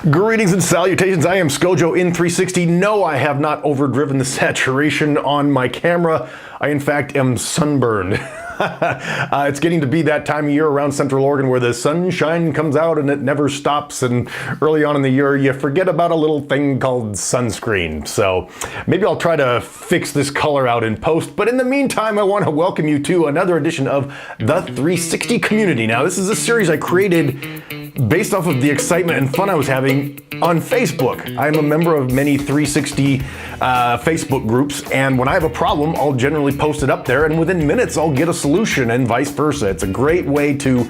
Greetings and salutations, I am Scojo in 360. No, I have not overdriven the saturation on my camera. I in fact am sunburned. It's getting to be that time of year around Central Oregon where the sunshine comes out and it never stops, and early on in the year you forget about a little thing called sunscreen. So maybe I'll try to fix this color out in post, but in the meantime I want to welcome you to another edition of the 360 community. Now this is a series I created based off of the excitement and fun I was having on Facebook. I'm a member of many 360 Facebook groups, and when I have a problem, I'll generally post it up there, and within minutes I'll get a solution, and vice versa. It's a great way to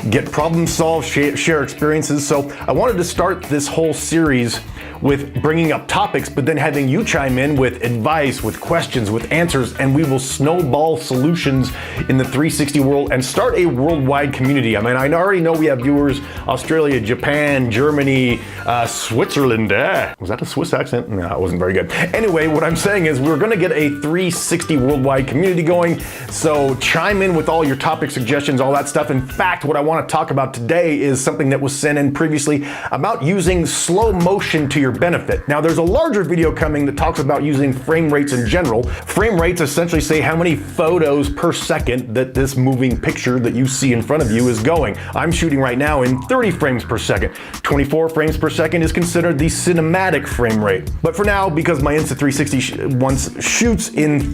get problem solved, share experiences. So I wanted to start this whole series with bringing up topics, but then having you chime in with advice, with questions, with answers, and we will snowball solutions in the 360 world and start a worldwide community. I mean, I already know we have viewers Australia, Japan, Germany, Switzerland. Was that a Swiss accent? No, it wasn't very good. Anyway, what I'm saying is we're gonna get a 360 worldwide community going, so chime in with all your topic suggestions, all that stuff. In fact, what I wanna talk about today is something that was sent in previously about using slow motion to your benefit. Now, there's a larger video coming that talks about using frame rates in general. Frame rates essentially say how many photos per second that this moving picture that you see in front of you is going. I'm shooting right now in 30 frames per second. 24 frames per second is considered the cinematic frame rate. But for now, because my Insta360 once shoots in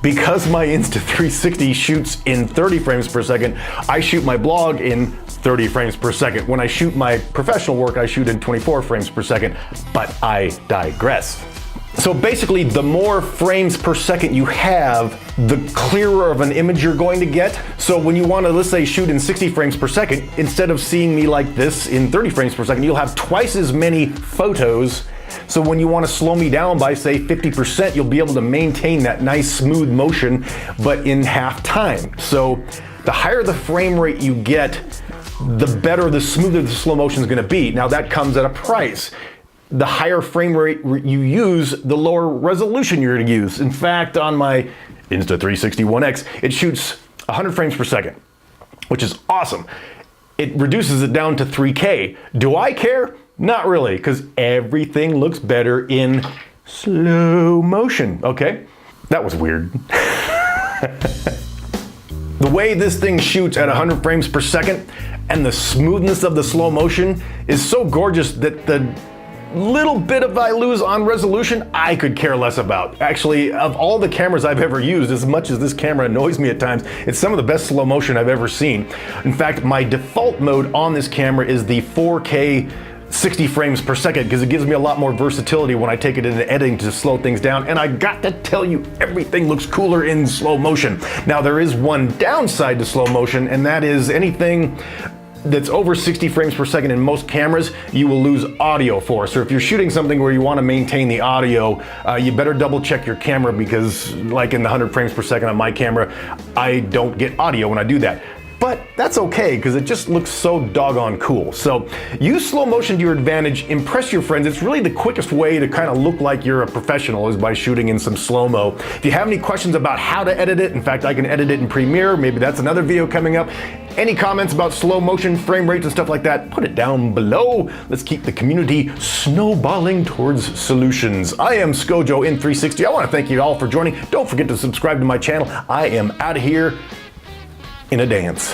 because my Insta360 shoots in 30 frames per second, I shoot my blog in 30 frames per second. When I shoot my professional work, I shoot in 24 frames per second, but I digress. So basically, the more frames per second you have, the clearer of an image you're going to get. So when you want to, let's say, shoot in 60 frames per second, instead of seeing me like this in 30 frames per second, you'll have twice as many photos. So when you want to slow me down by, say, 50%, you'll be able to maintain that nice smooth motion, but in half time. So the higher the frame rate you get, the better, the smoother the slow motion is going to be. Now that comes at a price. The higher frame rate you use, the lower resolution you're going to use. In fact, on my Insta360 One X, it shoots 100 frames per second, which is awesome. It reduces it down to 3K. Do I care? Not really, because everything looks better in slow motion. Okay, that was weird. The way this thing shoots at 100 frames per second and the smoothness of the slow motion is so gorgeous that the little bit of I lose on resolution, I could care less about. Actually, of all the cameras I've ever used, as much as this camera annoys me at times, it's some of the best slow motion I've ever seen. In fact, my default mode on this camera is the 4K 60 frames per second, because it gives me a lot more versatility when I take it into editing to slow things down. And I got to tell you, everything looks cooler in slow motion. Now, there is one downside to slow motion, and that is anything that's over 60 frames per second in most cameras, you will lose audio for. So if you're shooting something where you want to maintain the audio, you better double check your camera, because like in the 100 frames per second on my camera, I don't get audio when I do that. But that's okay, because it just looks so doggone cool. So use slow motion to your advantage, impress your friends. It's really the quickest way to kind of look like you're a professional, is by shooting in some slow-mo. If you have any questions about how to edit it, in fact, I can edit it in Premiere, maybe that's another video coming up. Any comments about slow motion, frame rates, and stuff like that, put it down below. Let's keep the community snowballing towards solutions. I am Scojo in 360. I want to thank you all for joining. Don't forget to subscribe to my channel. I am out of here in a dance.